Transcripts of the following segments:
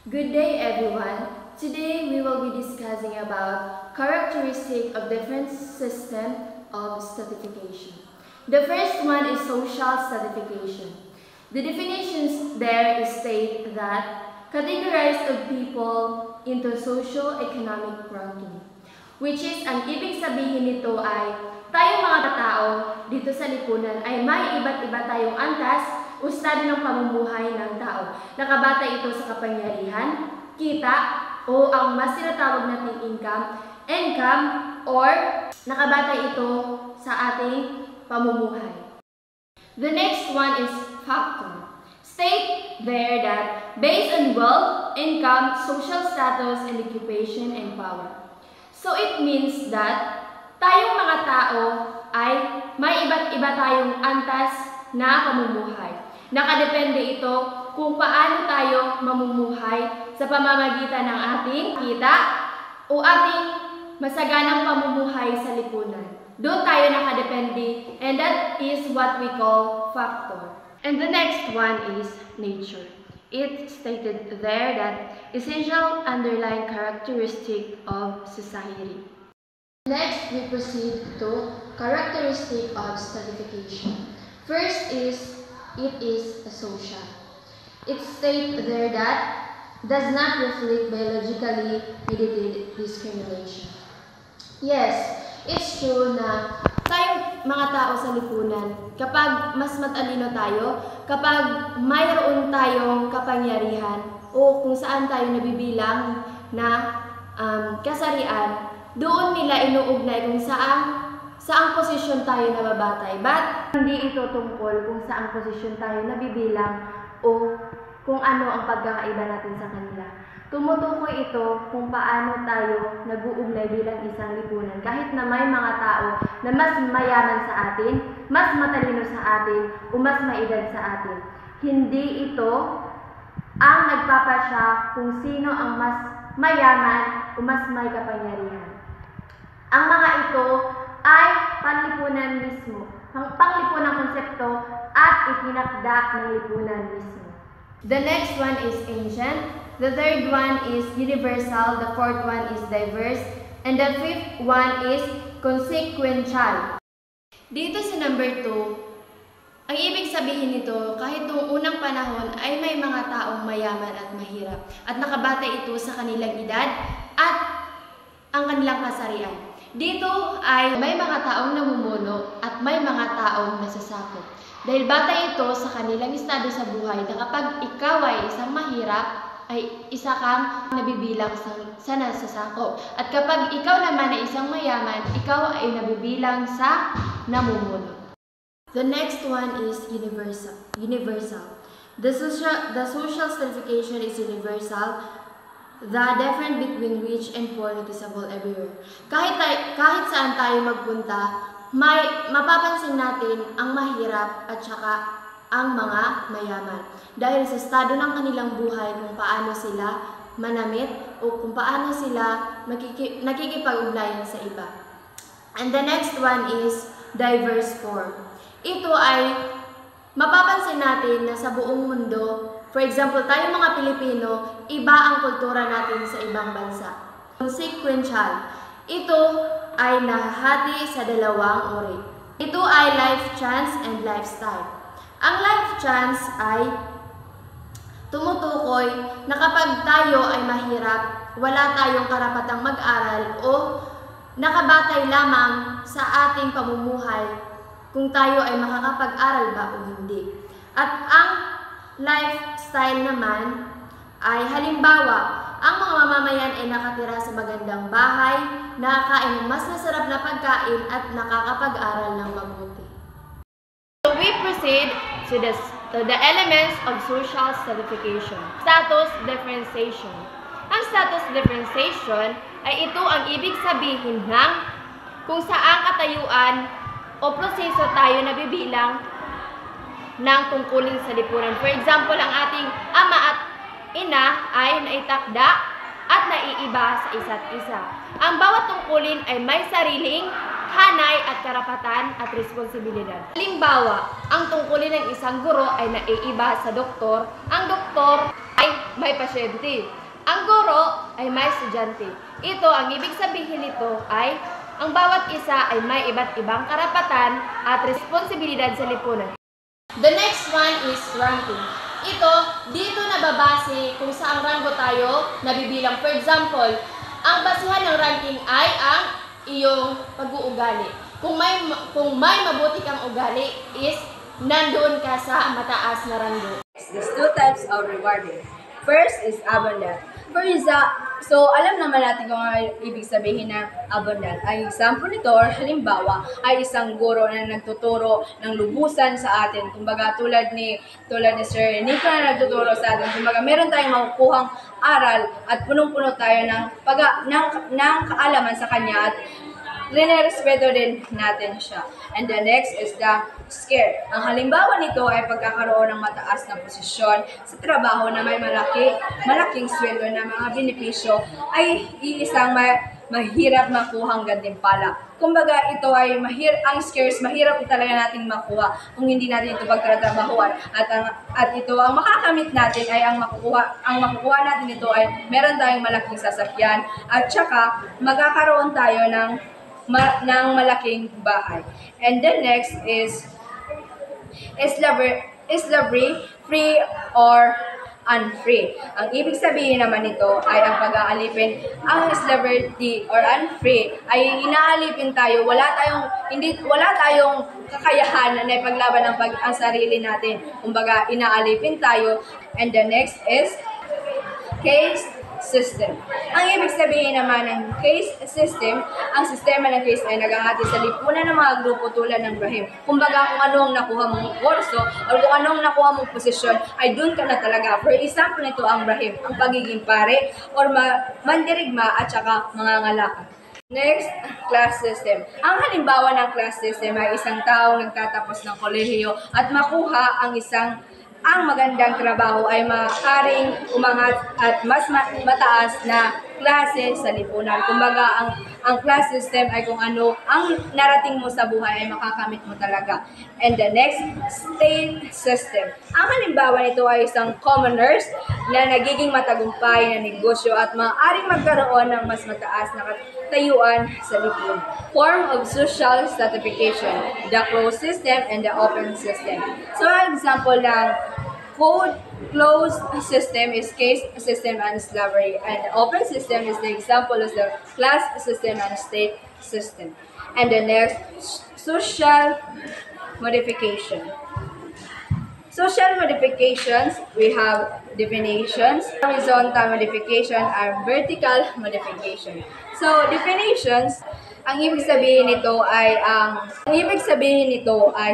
Good day, everyone. Today we will be discussing about characteristic of different system of stratification. The first one is social stratification. The definitions there state that categorize of people into socio-economic ranking, which is ang ibig sabihin nito ay tayong mga tao dito sa lipunan ay may iba't iba tayong antas o estado ng pamumuhay ng tao. Nakabatay ito sa kapangyarihan, kita, o ang mas tinatawag nating income, or nakabatay ito sa ating pamumuhay. The next one is factor. State there that based on wealth, income, social status, and occupation and power. So it means that tayong mga tao ay may iba't iba tayong antas na pamumuhay. Nakadepende ito kung paano tayo mamumuhay sa pamamagitan ng ating kita o ating masaganang pamumuhay sa lipunan. Doon tayo nakadepende, and that is what we call factor. And the next one is nature. It stated there that essential underlying characteristic of society. Next, we proceed to characteristic of stratification. First is it is social. It states there that does not reflect biologically mediated discrimination. Yes, it's true na tayong mga tao sa lipunan, kapag mas matalino tayo, kapag mayroon tayong kapangyarihan o kung saan tayo nabibilang na kasarian, doon nila inuugnay kung saang posisyon tayo nababatay. But hindi ito tungkol kung saang posisyon tayo nabibilang o kung ano ang pagkakaiba natin sa kanila. Tumutukoy ito kung paano tayo nag-uugnay bilang isang lipunan. Kahit na may mga tao na mas mayaman sa atin, mas matalino sa atin, o mas maedad sa atin. Hindi ito ang nagpapasya kung sino ang mas mayaman o mas may kapangyarihan. Ang mga ito ay panlipunan mismo, panglipunang konsepto at itinakda ng lipunan mismo. The next one is ancient, the third one is universal, the fourth one is diverse, and the fifth one is consequential. Dito sa number 2, ang ibig sabihin nito, kahit noong unang panahon ay may mga taong mayaman at mahirap at nakabatay ito sa kanilang edad at ang kanilang kasarian. Dito ay may mga taong namumuno at may mga taong nasasakop. Dahil batay ito sa kanilang estado sa buhay na kapag ikaw ay isang mahirap, ay isa kang nabibilang sa nasasakop. At kapag ikaw naman ay isang mayaman, ikaw ay nabibilang sa namumuno. The next one is universal. The social stratification is universal. The difference between rich and poor noticeable everywhere. Kahit saan tayo magpunta, mapapansin natin ang mahirap at saka ang mga mayaman. Dahil sa estado ng kanilang buhay, kung paano sila manamit o kung paano sila nakikipag-ugnayan sa iba. And the next one is diverse form. Ito ay mapapansin natin na sa buong mundo, for example, tayong mga Pilipino, iba ang kultura natin sa ibang bansa. Consequential. Ito ay nahahati sa dalawang uri. Ito ay life chance and lifestyle. Ang life chance ay tumutukoy na kapag tayo ay mahirap, wala tayong karapatang mag-aral o nakabatay lamang sa ating pamumuhay kung tayo ay makakapag-aral ba o hindi. At ang lifestyle naman ay halimbawa, ang mga mamamayan ay nakatira sa magandang bahay, nakakain ng mas masarap na pagkain at nakakapag-aral ng mabuti. So we proceed to the elements of social stratification. Status differentiation. Ang status differentiation ay ito ang ibig sabihin ng kung saang katayuan o proseso tayo nabibilang ng tungkulin sa lipunan. For example, ang ating ama at ina ay naitakda at naiiba sa isa't isa. Ang bawat tungkulin ay may sariling hanay at karapatan at responsibilidad. Halimbawa, ang tungkulin ng isang guro ay naiiba sa doktor. Ang doktor ay may pasyente. Ang guro ay may estudyante. Ito, ang ibig sabihin nito ay ang bawat isa ay may iba't ibang karapatan at responsibilidad sa lipunan. The next one is ranking. Ito, dito nababase kung saang ranggo tayo nabibilang. For example, ang basihan ng ranking ay ang iyong pag-uugali. Kung may mabuti kang ugali is nandoon ka sa mataas na ranggo. There's two types of rewarding. First is abundant. So, alam naman natin kung ano ibig sabihin ng abundant. Ang example nito, or halimbawa, ay isang guro na nagtuturo ng lubusan sa atin. Kumbaga, tulad ni Sir Nico na nagtuturo sa atin. Kumbaga, meron tayong makukuhang aral at punong-puno tayo ng kaalaman sa kanya at rinerespeto din natin siya. And the next is the scare. Ang halimbawa nito ay pagkakaroon ng mataas na posisyon sa trabaho na may malaking sweldo na mga benepisyo ay iisang mahirap makuhang gantimpala. Kumbaga, ito ay ang scares, mahirap talaga nating makuha kung hindi natin ito pagtatrabahuan. At ito, ang makakamit natin ay ang makukuha natin ito ay meron tayong malaking sasakyan at saka magkakaroon tayo ng malaking bahay. And the next is slavery, free or unfree. Ang ibig sabihin naman nito ay ang pag-aalipin. Ang slavery or unfree ay inaalipin tayo. Wala tayong kakayahan na ipaglaban ang sarili natin. Kumbaga, inaalipin tayo. And the next is case system. Ang ibig sabihin naman ng case system, ang sistema ng case ay naghahati sa lipunan ng mga grupo tulad ng Brahim. Kumbaga, kung ano ang nakuha mong kurso o kung anong nakuha mong posisyon, ay dun ka na talaga. For example nito ang Brahim, ang pagiging pare or mandirigma at saka mangangalakal. Next, class system. Ang halimbawa ng class system ay isang taong nagtatapos ng kolehiyo at makuha ang magandang trabaho ay maaaring umangat at mas mataas na klase sa lipunan. Kumbaga, ang class system ay kung ano ang narating mo sa buhay ay makakamit mo talaga. And the next, state system. Ang halimbawa nito ay isang commoners na nagiging matagumpay na negosyo at maaaring magkaroon ng mas mataas na katayuan sa lipunan. Form of social stratification, the closed system and the open system. So, ang example ng closed system is caste system and slavery, and the open system is the example of the class system and state system. And the next, social modification. Social modifications, we have definitions, horizontal modification, and vertical modification. So, definitions, ang ibig sabihin nito ay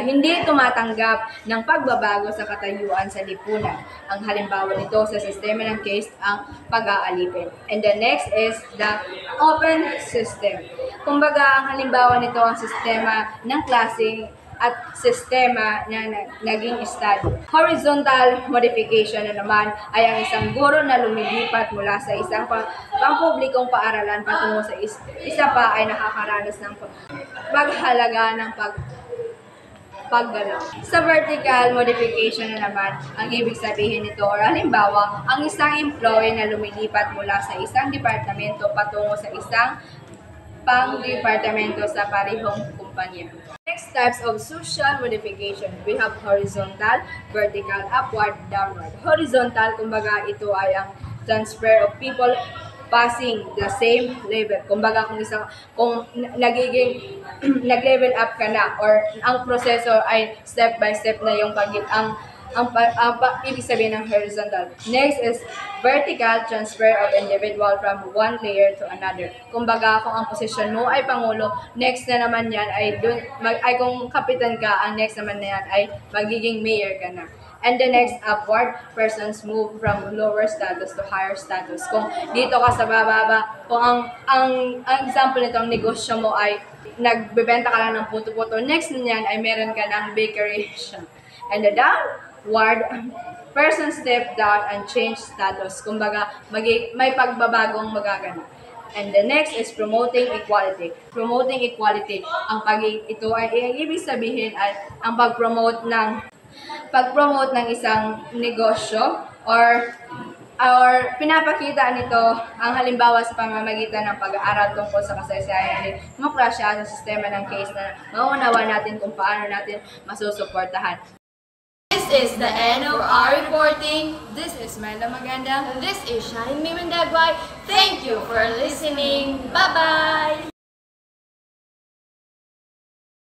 hindi tumatanggap ng pagbabago sa katayuan sa lipunan. Ang halimbawa nito sa sistema ng case ang pag-aalipin. And the next is the open system. Kumbaga, ang halimbawa nito ang sistema ng klase at sistema na naging estado. Horizontal modification na naman ay ang isang guro na lumilipat mula sa isang pampublikong paaralan patungo sa isa pa ay nakakaranas ng paghalaga ng paggalaw. Sa vertical modification na naman, ang ibig sabihin nito, or halimbawa, ang isang employee na lumilipat mula sa isang departamento patungo sa isang pang-departamento sa parehong kumpanya. Next types of social modification, we have horizontal, vertical, upward, downward. Horizontal, kumbaga ito ay ang transfer of people passing the same level. Kumbaga kung nag-level up ka na or ang proseso ay step by step na yung ibig sabihin ng horizontal. Next is vertical, transfer of individual from one layer to another. Kumbaga, kung ang posisyon mo ay pangulo, next na naman yan ay kung kapitan ka, ang next naman na yan ay magiging mayor ka na. And the next, upward, persons move from lower status to higher status. Kung dito ka sa bababa, kung ang example nitong negosyo mo ay nagbebenta ka lang ng puto-puto, next niyan ay meron ka ng bakery shop. And the downward, person step down and change status. Kumbaga, may pagbabagong magaganap. And the next is promoting equality. Promoting equality. Ito ay ibig sabihin ay ang pag-promote ng isang negosyo or or pinapakita nito ang halimbawa sa pamamagitan ng pag-aaral tungkol sa kasaysayan ni demokrasya sa sistema ng case na mauunawa natin kung paano natin masusuportahan. This is the end of our reporting. This is Mela Maganda. This is Shine Mimandagway. Thank you for listening. Bye-bye!